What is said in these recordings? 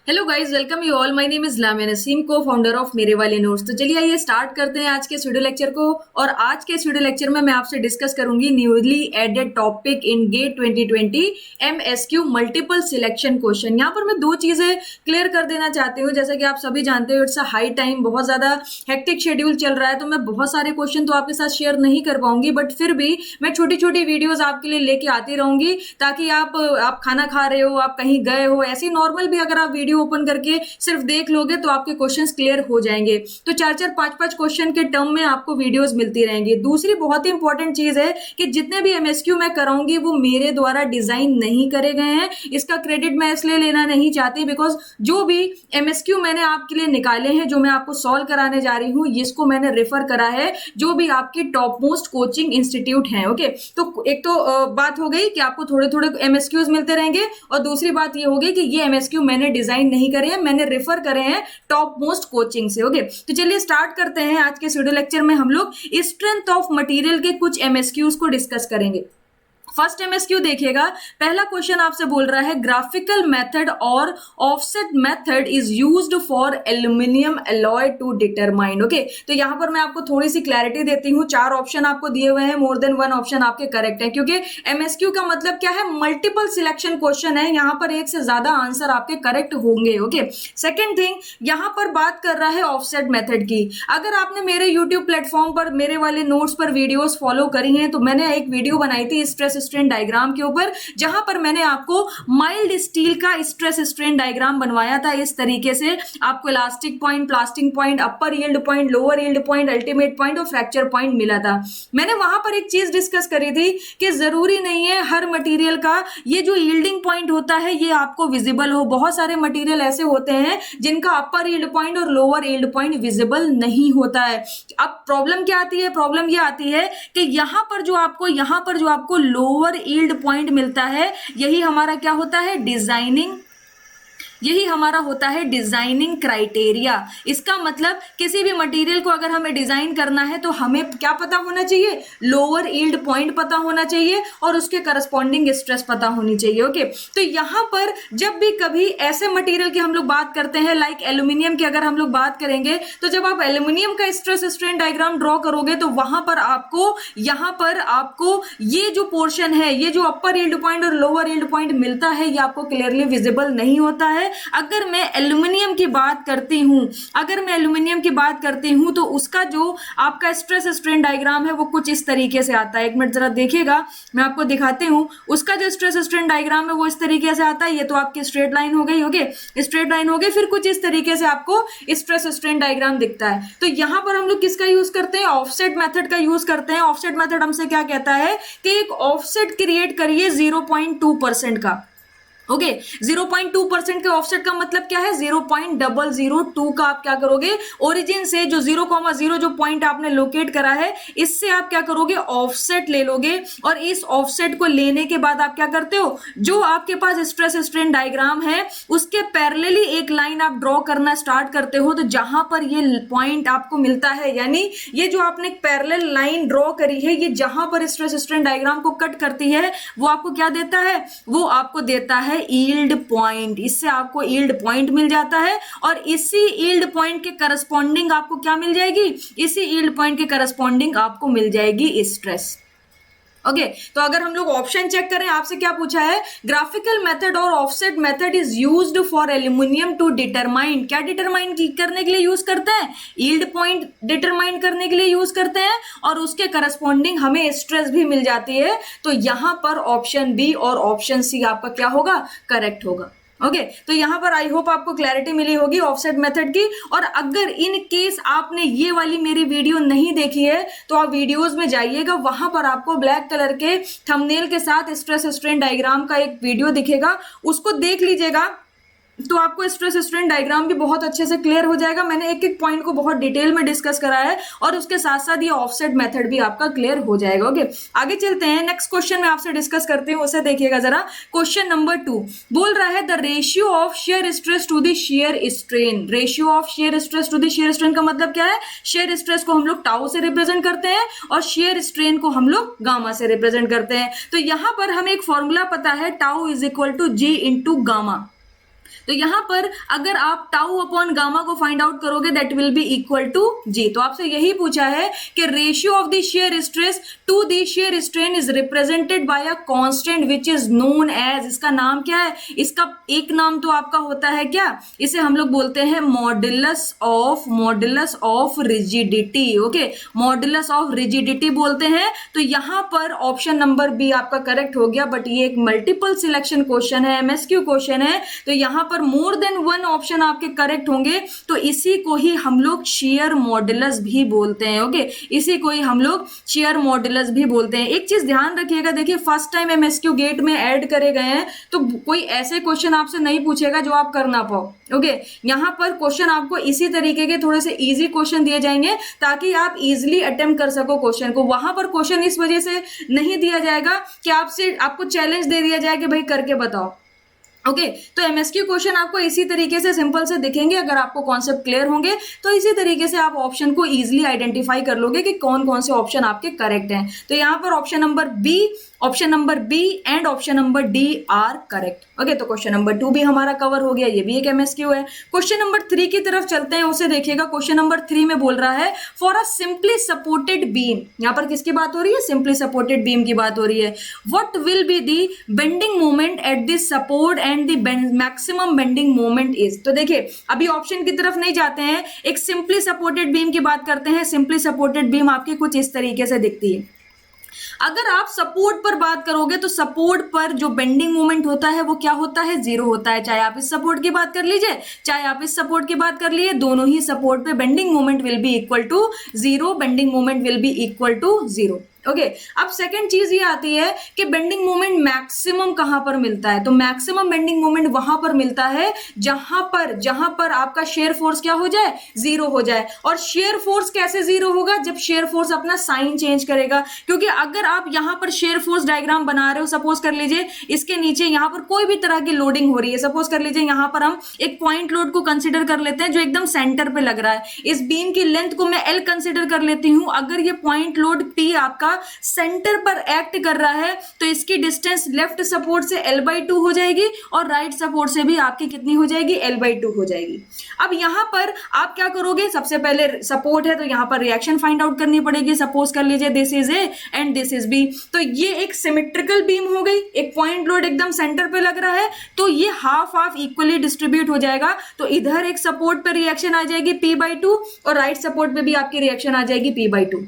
Hello guys, welcome you all. My name is Lamia Naseem, cofounder of मेरे वाले notes. तो चलिए आइए स्टार्ट करते हैं आज के वीडियो लेक्चर को। और आज के वीडियो लेक्चर में मैं आपसे डिस्कस करूंगी newly added topic in gate 2020 MSQ multiple selection question. यहाँ पर मैं दो चीजें क्लियर कर देना चाहती हूँ। जैसा कि आप सभी जानते हो, इट्स अ हाई टाइम, बहुत ज्यादा हेक्टिक शेड्यूल चल रहा है, तो मैं बहुत सारे क्वेश्चन तो आपके साथ शेयर नहीं कर पाऊंगी, बट फिर भी मैं छोटी छोटी वीडियोज आपके लिए लेके आती रहूंगी, ताकि आप खाना खा रहे हो, आप कहीं गए हो, ऐसी नॉर्मल भी अगर आप वीडियो ओपन करके सिर्फ देख लोगे तो आपके क्वेश्चंस क्लियर हो जाएंगे। तो चार चार पांच पांच क्वेश्चन के टर्म में आपको वीडियोस मिलती रहेंगी। दूसरी बहुत ही इंपॉर्टेंट चीज है कि जितने भी एमएसक्यू मैं कराऊंगी वो मेरे द्वारा डिजाइन नहीं करे गए हैं। इसका क्रेडिट मैं इसलिए लेना नहीं चाहती, बिकॉज जो भी एमएसक्यू मैंने आपके लिए निकाले हैं, जो मैं आपको सॉल्व कराने जा रही हूँ, इसको मैंने रेफर करा है जो भी आपके टॉप मोस्ट कोचिंग इंस्टीट्यूट हैं। ओके, तो एक तो बात हो गई कि आपको थोड़े थोड़े एमएसक्यूज मिलते रहेंगे, और दूसरी बात ये होगी कि ये एमएसक्यू मैंने डिजाइन नहीं करे हैं, मैंने रेफर करे हैं टॉप मोस्ट कोचिंग से। ओके, तो चलिए स्टार्ट करते हैं। आज के वीडियो लेक्चर में हम लोग स्ट्रेंथ ऑफ मटेरियल के कुछ एमएसक्यूज को डिस्कस करेंगे। फर्स्ट एमएसक्यू देखिएगा, पहला क्वेश्चन आपसे बोल रहा है ग्राफिकल मेथड और offset method is used for aluminium alloy to determine. Okay, तो यहां पर मैं आपको थोड़ी सी क्लैरिटी देती हूं। चार ऑप्शन आपको दिए हुए हैं, मोर देन वन ऑप्शन आपके करेक्ट है, क्योंकि एमएसक्यू का मतलब क्या है, मल्टीपल सिलेक्शन क्वेश्चन है। यहां पर एक से ज्यादा आंसर आपके करेक्ट होंगे। ओके, सेकेंड थिंग, यहां पर बात कर रहा है ऑफसेट मेथड की। अगर आपने मेरे यूट्यूब प्लेटफॉर्म पर मेरे वाले नोट्स पर वीडियोस फॉलो करी हैं, तो मैंने एक वीडियो बनाई थी स्ट्रेस स्ट्रेन डायग्राम के ऊपर, जहां पर मैंने आपको माइल्ड स्टील का स्ट्रेस स्ट्रेन डायग्राम बनवाया था। इस तरीके से आपको elastic point, plastic point, upper yield point, lower yield point, ultimate point और फ्रैक्चर पॉइंट मिला था। मैंने वहां पर एक चीज डिस्कस करी थी कि जरूरी नहीं है हर मटेरियल का ये जो यील्डिंग पॉइंट होता है ये आपको विजिबल हो। बहुत सारे मटेरियल ऐसे होते हैं जिनका अपर यील्ड पॉइंट और लोअर यील्ड पॉइंट विजिबल नहीं होता है। अब प्रॉब्लम क्या आती है? प्रॉब्लम ये आती है कि यहां पर जो आपको लोअर यील्ड पॉइंट मिलता है, यही हमारा क्या होता है, यही हमारा होता है डिजाइनिंग क्राइटेरिया। इसका मतलब किसी भी मटेरियल को अगर हमें डिजाइन करना है तो हमें क्या पता होना चाहिए, लोअर यील्ड पॉइंट पता होना चाहिए और उसके करस्पॉन्डिंग स्ट्रेस पता होनी चाहिए। ओके, तो यहां पर जब भी कभी ऐसे मटेरियल की हम लोग बात करते हैं, लाइक एल्यूमिनियम की अगर हम लोग बात करेंगे, तो जब आप एल्यूमिनियम का स्ट्रेस स्ट्रेन डायग्राम ड्रॉ करोगे तो वहां पर आपको ये जो पोर्शन है, ये जो अपर यील्ड पॉइंट और लोअर यील्ड पॉइंट मिलता है, ये आपको क्लियरली विजिबल नहीं होता है। अगर मैं एल्यूमिनियम की बात करती हूं तो उसका जो आपका स्ट्रेस स्ट्रेन डायग्राम है वो कुछ इस तरीके से आता है। एक मिनट जरा देखिएगा, मैं आपको दिखाती हूं। उसका जो स्ट्रेस स्ट्रेन डायग्राम है वो इस तरीके से आता है। ये तो आपकी स्ट्रेट लाइन हो गई। ओके, स्ट्रेट लाइन हो गई, फिर कुछ इस तरीके से आपको स्ट्रेस स्ट्रेन डायग्राम दिखता है। तो यहां पर हम लोग किसका यूज करते हैं, ऑफसेट मेथड का यूज करते हैं। ऑफसेट मेथड हमसे क्या कहता है कि एक ऑफसेट क्रिएट करिए 0.2% का। ओके, 0.2% के ऑफसेट का मतलब क्या है, 0.002 का आप क्या करोगे, ओरिजिन से जो 0,0 जो पॉइंट आपने लोकेट करा है, इससे आप क्या करोगे, ऑफसेट ले लोगे। और इस ऑफसेट को लेने के बाद आप क्या करते हो, जो आपके पास स्ट्रेस स्ट्रेन डायग्राम है उसके पैरेलली एक लाइन आप ड्रॉ करना स्टार्ट करते हो। तो जहां पर ये पॉइंट आपको मिलता है, यानी ये जो आपने एक पैरेलल लाइन ड्रॉ करी है, ये जहां पर स्ट्रेस स्ट्रेन डायग्राम को कट करती है, वो आपको क्या देता है, वो आपको देता है यील्ड पॉइंट। इससे आपको यील्ड पॉइंट मिल जाता है, और इसी यील्ड पॉइंट के करस्पॉन्डिंग आपको क्या मिल जाएगी, इसी यील्ड पॉइंट के करस्पॉन्डिंग आपको मिल जाएगी स्ट्रेस। ओके, तो अगर हम लोग ऑप्शन चेक करें, आपसे क्या पूछा है, ग्राफिकल मेथड और offset method is used for aluminium to determine. क्या डिटरमाइन करने के लिए यूज करते हैं, यील्ड पॉइंट डिटरमाइन करने के लिए यूज करते हैं, और उसके करस्पॉन्डिंग हमें स्ट्रेस भी मिल जाती है। तो यहां पर ऑप्शन बी और ऑप्शन सी आपका क्या होगा, करेक्ट होगा। ओके, तो यहां पर आई होप आपको क्लैरिटी मिली होगी ऑफसेट मेथड की। और अगर इन केस आपने ये वाली मेरी वीडियो नहीं देखी है तो आप वीडियोस में जाइएगा, वहां पर आपको ब्लैक कलर के थंबनेल के साथ स्ट्रेस स्ट्रेन डायग्राम का एक वीडियो दिखेगा, उसको देख लीजिएगा, तो आपको स्ट्रेस स्ट्रेन डायग्राम भी बहुत अच्छे से क्लियर हो जाएगा। मैंने एक एक पॉइंट को बहुत डिटेल में डिस्कस करा है, और उसके साथ साथ ये ऑफसेट मेथड भी आपका क्लियर हो जाएगा। ओके, आगे चलते हैं, नेक्स्ट क्वेश्चन में आपसे डिस्कस करते हैं, उसे देखिएगा जरा। क्वेश्चन नंबर 2 बोल रहा है the ratio of shear stress to the shear strain. Ratio of shear stress to the shear strain का मतलब क्या है, शेयर स्ट्रेस को हम लोग टाउ से रिप्रेजेंट करते हैं और शेयर स्ट्रेन को हम लोग गामा से रिप्रेजेंट करते हैं। तो यहां पर हमें एक फॉर्मूला पता है, tau is equal to G into gamma. तो यहाँ पर अगर आप टाउ अपॉन गामा को फाइंड आउट करोगे that will be equal to G. तो आपसे यही पूछा है कि ratio of the shear stress to the shear strain is represented by a constant which is known as, इसका नाम क्या है, इसका एक नाम तो आपका होता है क्या, इसे हम लोग बोलते हैं modulus of rigidity. Okay, modulus of rigidity बोलते हैं। तो यहां पर ऑप्शन नंबर बी आपका करेक्ट हो गया, बट ये एक मल्टीपल सिलेक्शन क्वेश्चन है, एमएसक्यू क्वेश्चन है, तो यहां पर मोर देन वन ऑप्शन आपके करेक्ट होंगे। तो इसी को ही हम लोग शेयर मॉड्यूलस भी बोलते हैं। ओके, इसी को ही हम लोग शेयर मॉड्यूलस भी बोलते हैं। एक चीज ध्यान रखिएगा, देखिए फर्स्ट टाइम एमएसक्यू गेट में ऐड करे गए हैं तो कोई ऐसे क्वेश्चन आपसे नहीं पूछेगा जो आप कर ना पाओ। ओके, यहाँ पर क्वेश्चन आपको इसी तरीके के थोड़े से इजी क्वेश्चन दिए जाएंगे ताकि आप इजीली अटेम्प्ट कर सको क्वेश्चन को। वहां पर क्वेश्चन इस वजह से नहीं दिया जाएगा कि आपको चैलेंज दे दिया जाए कि भाई करके बताओ। ओके, तो एमएसक्यू क्वेश्चन आपको इसी तरीके से सिंपल से दिखेंगे। अगर आपको कॉन्सेप्ट क्लियर होंगे तो इसी तरीके से आप ऑप्शन को इजीली आइडेंटिफाई कर लोगे कि कौन कौन से ऑप्शन आपके करेक्ट हैं। तो यहाँ पर option number B and option number D R correct. Okay, तो क्वेश्चन नंबर 2 भी हमारा कवर हो गया, ये भी एक एमएसक्यू है। क्वेश्चन नंबर 3 की तरफ चलते हैं, उसे देखिएगा। क्वेश्चन नंबर 3 में बोल रहा है for a simply supported beam, यहाँ पर किसकी बात हो रही है, सिंपली सपोर्टेड बीम की बात हो रही है। What will be the bending moment at this support and the maximum bending moment is. तो देखिए अभी ऑप्शन की तरफ नहीं जाते हैं, एक सिंपली सपोर्टेड बीम की बात करते हैं। सिंपली सपोर्टेड बीम आपकी कुछ इस तरीके से दिखती है। अगर आप सपोर्ट पर बात करोगे तो सपोर्ट पर जो बेंडिंग मोमेंट होता है वो क्या होता है, जीरो होता है। चाहे आप इस सपोर्ट की बात कर लीजिए, चाहे आप इस सपोर्ट की बात कर लीजिए, दोनों ही सपोर्ट पे bending moment will be equal to zero, bending moment will be equal to zero. Okay, अब सेकंड चीज ये आती है कि बेंडिंग मोमेंट मैक्सिमम कहां पर मिलता है। तो मैक्सिमम बेंडिंग मोमेंट वहां पर मिलता है जहां पर आपका शेयर फोर्स क्या हो जाए, जीरो हो जाए। और शेयर फोर्स कैसे जीरो होगा, जब शेयर फोर्स अपना साइन चेंज करेगा। क्योंकि अगर आप यहां पर शेयर फोर्स डायग्राम बना रहे हो, सपोज कर लीजिए इसके नीचे यहां पर कोई भी तरह की लोडिंग हो रही है, सपोज कर लीजिए यहां पर हम एक पॉइंट लोड को कंसिडर कर लेते हैं जो एकदम सेंटर पे लग रहा है। इस बीम की लेंथ को मैं एल कंसिडर कर लेती हूं। अगर ये पॉइंट लोड पी आपका सेंटर पर एक्ट कर रहा है तो इसकी डिस्टेंस लेफ्ट सपोर्ट से L/2 हो जाएगी और राइट सपोर्ट से भी आपकी कितनी हो जाएगी, L/2 हो जाएगी। अब यहां पर आप क्या करोगे, सबसे पहले सपोर्ट है तो यहां पर रिएक्शन फाइंड आउट करनी पड़ेगी। सपोज कर लीजिए this is A and this is B, तो ये एक सिमेट्रिकल बीम हो गई, एक पॉइंट लोड एकदम सेंटर पे लग रहा है तो ये हाफ इक्वली डिस्ट्रीब्यूट हो जाएगा। तो इधर एक सपोर्ट पर रिएक्शन आ जाएगी P/2 और राइट सपोर्ट पे भी आपकी रिएक्शन आ जाएगी P/2।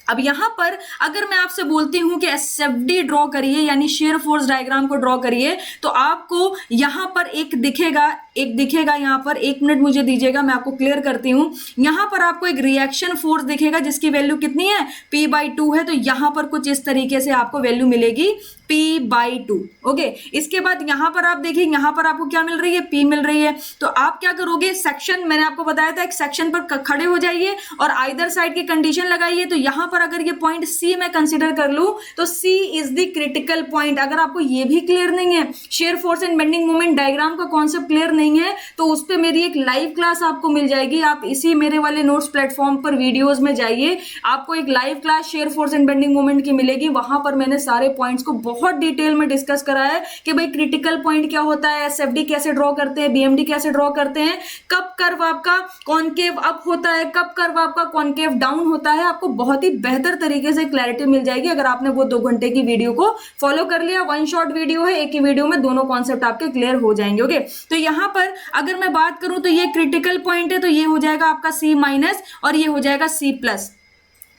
अब यहां पर अगर मैं आपसे बोलती हूं कि एसएफडी ड्रॉ करिए यानी शेयर फोर्स डायग्राम को ड्रॉ करिए, तो आपको यहां पर एक दिखेगा यहां पर, एक मिनट मुझे दीजिएगा मैं आपको क्लियर करती हूं। यहां पर आपको एक रिएक्शन फोर्स दिखेगा जिसकी वैल्यू कितनी है, P/2 है। तो यहां पर कुछ इस तरीके से आपको वैल्यू मिलेगी P/2। ओके, इसके बाद यहां पर आप देखिए, यहां पर आपको क्या मिल रही है, P मिल रही है। तो आप क्या करोगे, सेक्शन मैंने आपको बताया था, एक सेक्शन पर खड़े हो जाइए और आइदर साइड की कंडीशन लगाइए। तो यहां पर अगर ये पॉइंट C मैं कंसीडर कर लूं तो C is the critical point. अगर आपको ये भी क्लियर नहीं है, shear force and bending moment diagram का कॉन्सेप्ट क्लियर नहीं है, तो उस पर मेरी एक लाइव क्लास आपको मिल जाएगी। आप इसी मेरे वाले नोट्स प्लेटफॉर्म पर वीडियोज में जाइए, आपको एक live class shear force and bending moment की मिलेगी। वहां पर मैंने सारे पॉइंट्स को बहुत डिटेल में डिस्कस करा है कि भाई क्रिटिकल पॉइंट क्या होता है, एसएफडी कैसे ड्रॉ करते हैं, बीएमडी कैसे ड्रॉ करते हैं, कब कर्व आपका कॉन्केव अप होता है, कब कर्व आपका कॉन्केव डाउन होता है। आपको बहुत ही बेहतर तरीके से क्लैरिटी मिल जाएगी अगर आपने वो 2 घंटे की वीडियो को फॉलो कर लिया। वन शॉट वीडियो है, एक ही वीडियो में दोनों कॉन्सेप्ट आपके क्लियर हो जाएंगे। ओके, तो यहां पर अगर मैं बात करूं तो ये क्रिटिकल पॉइंट है, तो ये हो जाएगा आपका C- और ये हो जाएगा C+।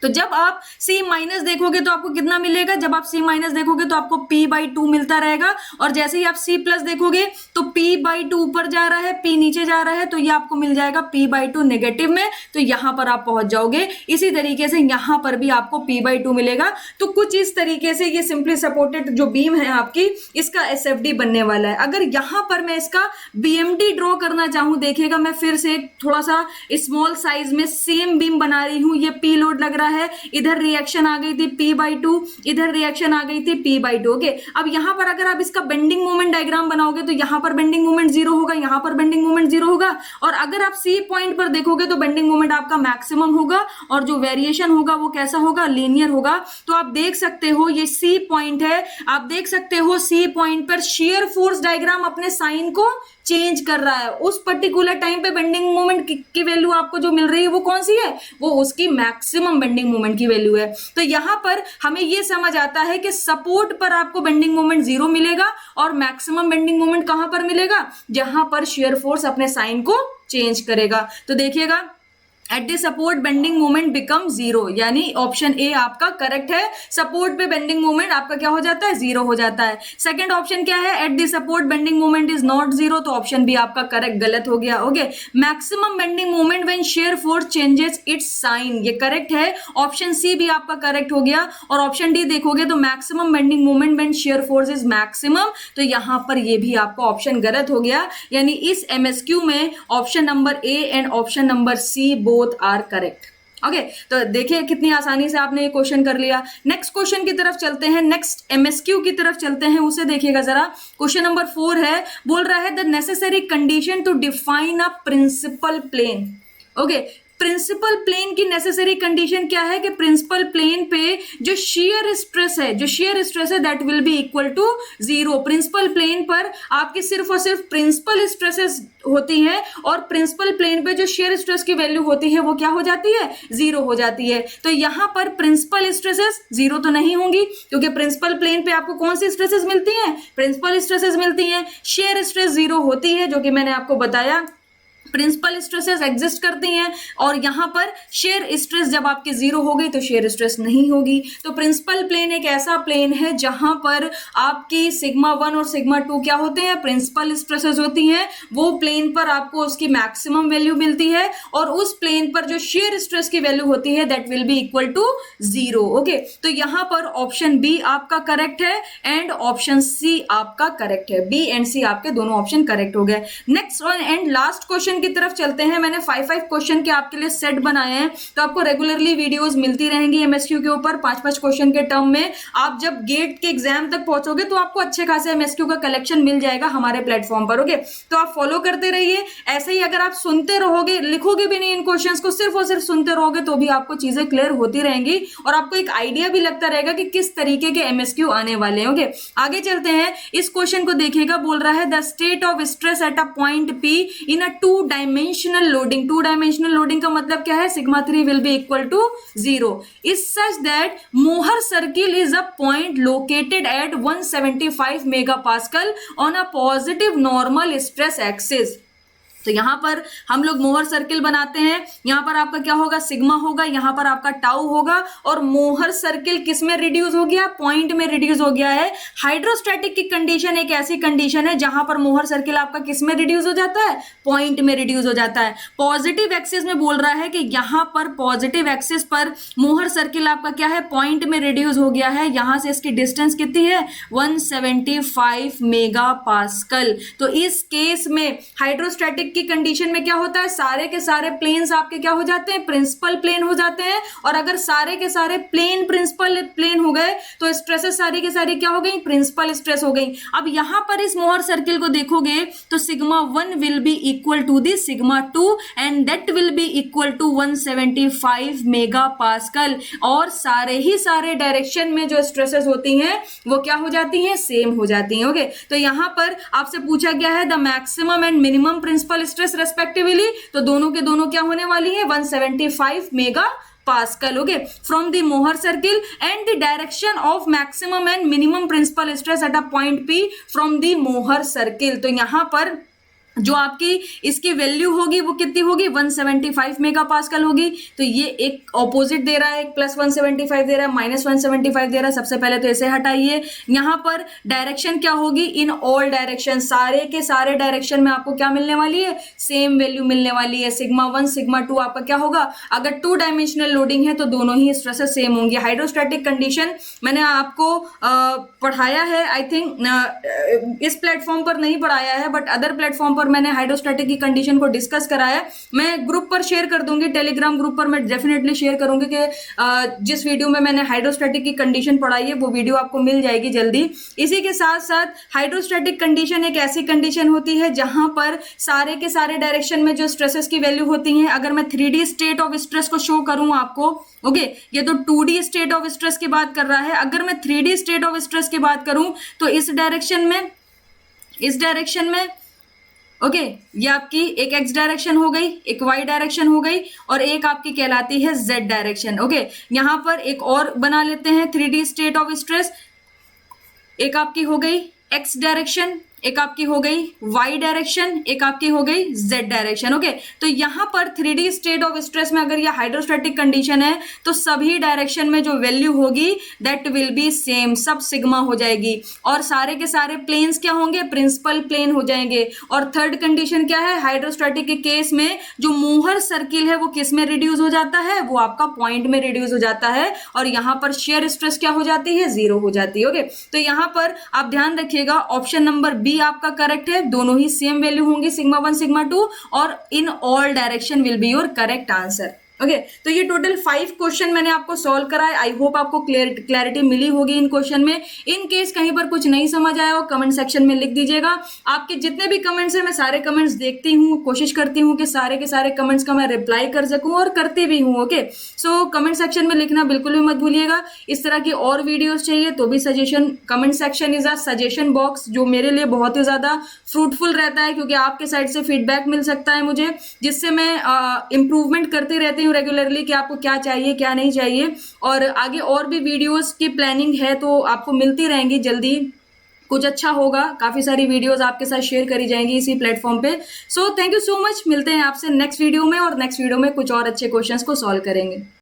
तो जब आप C- देखोगे तो आपको कितना मिलेगा, जब आप C- देखोगे तो आपको P/2 मिलता रहेगा। और जैसे ही आप C+ देखोगे तो P/2 ऊपर जा रहा है, P नीचे जा रहा है, तो ये आपको मिल जाएगा P/2 नेगेटिव में। तो यहां पर आप पहुंच जाओगे। इसी तरीके से यहां पर भी आपको P/2 मिलेगा। तो कुछ इस तरीके से ये सिंपली सपोर्टेड जो बीम है आपकी, इसका SFD बनने वाला है। अगर यहां पर मैं इसका BMD ड्रॉ करना चाहूं, देखिएगा मैं फिर से थोड़ा सा स्मॉल साइज में सेम बीम बना रही हूं। ये P लोड लग रहा है, इधर रिएक्शन आ गई थी P/2, इधर रिएक्शन आ गई थी P/2। ओके, अब यहां पर अगर आप इसका बेंडिंग मोमेंट डायग्राम बनाओगे तो यहां पर बेंडिंग मोमेंट जीरो होगा, यहां पर बेंडिंग मोमेंट जीरो होगा। और अगर आप C पॉइंट पर देखोगे तो बेंडिंग मोमेंट आपका मैक्सिमम होगा और जो वेरिएशन होगा वो कैसा होगा, लीनियर होगा। तो आप देख सकते हो ये C पॉइंट है, आप देख सकते हो C पॉइंट पर शेयर फोर्स डायग्राम अपने साइन को चेंज कर रहा है, उस पर्टिकुलर टाइम पे बेंडिंग मोमेंट की वैल्यू आपको जो मिल रही है वो कौन सी है, वो उसकी मैक्सिमम बेंडिंग मोमेंट की वैल्यू है। तो यहां पर हमें ये समझ आता है कि सपोर्ट पर आपको बेंडिंग मोमेंट 0 मिलेगा और मैक्सिमम बेंडिंग मोमेंट कहां पर मिलेगा, जहां पर शेयर फोर्स अपने साइन को चेंज करेगा। तो देखिएगा, at the support bending moment become 0, यानी ऑप्शन ए आपका करेक्ट है। सपोर्ट पे बेंडिंग मोमेंट आपका क्या हो जाता है, 0 हो जाता है। सेकंड ऑप्शन क्या है, at the support bending moment is not 0, तो ऑप्शन बी आपका करेक्ट गलत हो गया। Okay, maximum bending moment when shear force changes it's sign, ये करेक्ट है। ऑप्शन सी भी आपका करेक्ट हो गया। और ऑप्शन डी देखोगे तो maximum bending moment when shear force is maximum, तो यहां पर ये भी आपका ऑप्शन गलत हो गया। यानी इस एमएसक्यू में option number A and option number C both are correct. Okay, तो देखिए कितनी आसानी से आपने ये क्वेश्चन कर लिया। नेक्स्ट क्वेश्चन की तरफ चलते हैं, नेक्स्ट एमएसक्यू की तरफ चलते हैं, उसे देखिएगा जरा। क्वेश्चन नंबर 4 है, बोल रहा है the necessary condition to define a principal plane. Okay, principal plane की नेसेसरी कंडीशन क्या है कि प्रिंसिपल प्लेन पे जो शेयर स्ट्रेस है that will be equal to 0। Principal plane पर आपकी सिर्फ और सिर्फ प्रिंसिपल स्ट्रेसेस होती हैं और प्रिंसिपल प्लेन पे जो शेयर स्ट्रेस की वैल्यू होती है वो क्या हो जाती है, 0 हो जाती है। तो यहां पर प्रिंसिपल स्ट्रेसेस 0 तो नहीं होंगी, क्योंकि प्रिंसिपल प्लेन पे आपको कौन सी स्ट्रेसेस मिलती हैं, प्रिंसिपल स्ट्रेसेस मिलती हैं। शेयर स्ट्रेस 0 होती है, जो कि मैंने आपको बताया प्रिंसिपल स्ट्रेसेस एग्जिस्ट करती हैं, और यहां पर शेयर स्ट्रेस जब आपकी 0 हो गई तो शेयर स्ट्रेस नहीं होगी। तो प्रिंसिपल प्लेन एक ऐसा प्लेन है जहां पर आपकी सिग्मा 1 और सिग्मा 2 क्या होते हैं, प्रिंसिपल स्ट्रेसेस होती हैं। वो प्लेन पर आपको उसकी मैक्सिमम वैल्यू मिलती है और उस प्लेन पर जो शेयर स्ट्रेस की वैल्यू होती है that will be equal to 0। Okay, तो यहां पर ऑप्शन बी आपका करेक्ट है एंड ऑप्शन सी आपका करेक्ट है। बी एंड सी आपके दोनों ऑप्शन करेक्ट हो गए। नेक्स्ट एंड लास्ट क्वेश्चन की तरफ चलते हैं। मैंने 5 क्वेश्चन के आपके लिए सेट बनाए हैं, तो आपको रेगुलरली वीडियोस मिलती रहेंगी एमएसक्यू के ऊपर 5 क्वेश्चन के टर्म में। आप जब गेट के एग्जाम तक पहुंचोगे तो आपको अच्छे खासे एमएसक्यू का कलेक्शन मिल जाएगा हमारे प्लेटफॉर्म पर। ओके, तो आप फॉलो करते रहिए। ऐसे ही अगर आप सुनते रहोगे, लिखोगे भी नहीं इन क्वेश्चंस को, सिर्फ और सिर्फ सुनते रहोगे, तो भी आपको चीजें क्लियर होती रहेंगी और आपको एक आइडिया भी लगता रहेगा कि किस तरीके के एमएसक्यू आने वाले हैं। ओके, आगे चलते हैं। इस क्वेश्चन को देखिएगा, बोल रहा है the state of stress at a point P in a 2 dimensional loading. 2 dimensional loading का मतलब क्या है, sigma 3 will be equal to 0 is such that मोहर circle is a point located at 175 megapascal on a positive normal stress axis. तो यहां पर हम लोग मोहर सर्किल बनाते हैं। यहां पर आपका क्या होगा, सिग्मा होगा, यहां पर आपका टाउ होगा, और मोहर सर्किल किस में रिड्यूस हो गया, पॉइंट में रिड्यूस हो गया है। हाइड्रोस्टैटिक की कंडीशन एक ऐसी कंडीशन है जहां पर मोहर सर्किल आपका किस में रिड्यूस हो जाता है, पॉइंट में रिड्यूस हो जाता है। पॉजिटिव एक्सिस में बोल रहा है कि यहां पर पॉजिटिव एक्सिस पर मोहर सर्किल आपका क्या है, पॉइंट में रिड्यूस हो गया है। यहां से इसकी डिस्टेंस कितनी है, 175 मेगा पास्कल। तो इस केस में हाइड्रोस्टैटिक की कंडीशन में क्या होता है, सारे के सारे प्लेन्स आपके क्या हो जाते हैं, प्रिंसिपल प्लेन हो जाते हैं। और अगर सारे के सारे प्लेन प्रिंसिपल प्लेन हो गए तो स्ट्रेसेस सारी के सारी क्या हो गई, प्रिंसिपल स्ट्रेस हो गई। अब यहां पर इस मोहर सर्किल को देखोगे तो sigma 1 will be equal to the sigma 2 and that will be equal to 175 mega pascal. और सारे ही सारे डायरेक्शन में जो स्ट्रेसेस होती हैं वो क्या हो जाती हैं, सेम हो जाती हैं। ओके, तो यहां पर आपसे पूछा गया है the maximum and minimum principal stress respectively, तो दोनों के दोनों क्या होने वाली है, 175 mega pascal. Okay, from the मोहर circle and the direction of maximum and minimum principal stress at a point P from the मोहर सर्किल। तो यहां पर जो आपकी इसकी वैल्यू होगी वो कितनी होगी, 175 मेगा पास्कल होगी। तो ये एक ऑपोजिट दे रहा है, एक प्लस 175 दे रहा है, माइनस 175 दे रहा है। सबसे पहले तो इसे हटाइए। यहां पर डायरेक्शन क्या होगी, इन ऑल डायरेक्शन, सारे के सारे डायरेक्शन में आपको क्या मिलने वाली है, सेम वैल्यू मिलने वाली है। सिग्मा 1 सिग्मा 2 आपका क्या होगा, अगर 2 डायमेंशनल लोडिंग है तो दोनों ही स्ट्रेसेस सेम होंगे। हाइड्रोस्टैटिक कंडीशन मैंने आपको पढ़ाया है, आई थिंक इस प्लेटफॉर्म पर नहीं पढ़ाया है, बट अदर प्लेटफॉर्म पर मैंने हाइड्रोस्टैटिक की कंडीशन को डिस्कस कराया। मैं ग्रुप पर शेयर कर दूंगी, टेलीग्राम ग्रुप पर मैं डेफिनेटली शेयर करूंगी कि जिस वीडियो में मैंने हाइड्रोस्टैटिक की कंडीशन पढ़ाई है वो वीडियो आपको मिल जाएगी जल्दी। इसी के साथ साथ हाइड्रोस्टैटिक कंडीशन एक ऐसी कंडीशन होती है जहां पर सारे के सारे डायरेक्शन में जो स्ट्रेसेस की वैल्यू होती हैं, अगर मैं 3D स्टेट ऑफ स्ट्रेस को शो करूं आपको, ओके, ये तो 2D स्टेट ऑफ स्ट्रेस की बात कर रहा है। अगर मैं 3D स्टेट ऑफ स्ट्रेस की बात करूं तो इस डायरेक्शन में ओके, ये आपकी एक एक्स डायरेक्शन हो गई, एक वाई डायरेक्शन हो गई, और एक आपकी कहलाती है जेड डायरेक्शन। ओके, यहां पर एक और बना लेते हैं 3D स्टेट ऑफ स्ट्रेस। एक आपकी हो गई एक्स डायरेक्शन, एक आपकी हो गई वाई डायरेक्शन, एक आपकी हो गई जेड डायरेक्शन। ओके, तो यहां पर 3D स्टेट ऑफ स्ट्रेस में अगर ये हाइड्रोस्टैटिक कंडीशन है तो सभी डायरेक्शन में जो वैल्यू होगी दैट विल बी सेम, सब सिग्मा हो जाएगी, और सारे के सारे प्लेन्स क्या होंगे, प्रिंसिपल प्लेन हो जाएंगे। और थर्ड कंडीशन क्या है, हाइड्रोस्टैटिक के केस में जो मूहर सर्किल है वो किस में रिड्यूस हो जाता है, वो आपका पॉइंट में रिड्यूस हो जाता है, और यहां पर शेयर स्ट्रेस क्या हो जाती है, जीरो हो जाती है। ओके, तो यहां पर आप ध्यान रखिएगा ऑप्शन नंबर बी आपका करेक्ट है, दोनों ही सेम वैल्यू होंगी सिग्मा 1 सिग्मा 2, और in all direction will be your correct answer. Okay, तो ये टोटल 5 क्वेश्चन मैंने आपको सॉल्व कराए। आई होप आपको क्लैरिटी मिली होगी इन क्वेश्चन में। इन केस कहीं पर कुछ नहीं समझ आया हो कमेंट सेक्शन में लिख दीजिएगा। आपके जितने भी कमेंट्स हैं मैं सारे कमेंट्स देखती हूँ, कोशिश करती हूँ कि सारे के सारे कमेंट्स का मैं रिप्लाई कर सकूँ, और करती भी हूँ। ओके, सो कमेंट सेक्शन में लिखना बिल्कुल भी मत भूलिएगा। इस तरह की और वीडियोज चाहिए तो भी suggestion, comment section is a suggestion box जो मेरे लिए बहुत ही ज्यादा फ्रूटफुल रहता है, क्योंकि आपके साइड से फीडबैक मिल सकता है मुझे, जिससे मैं इंप्रूवमेंट करती रहती हूँ रेगुलरली कि आपको क्या चाहिए क्या नहीं चाहिए। और आगे और भी वीडियोस की प्लानिंग है तो आपको मिलती रहेंगी जल्दी, कुछ अच्छा होगा, काफी सारी वीडियोस आपके साथ शेयर करी जाएंगी इसी प्लेटफॉर्म पे। So thank you so much, मिलते हैं आपसे नेक्स्ट वीडियो में, और नेक्स्ट वीडियो में कुछ और अच्छे क्वेश्चंस को सॉल्व करेंगे।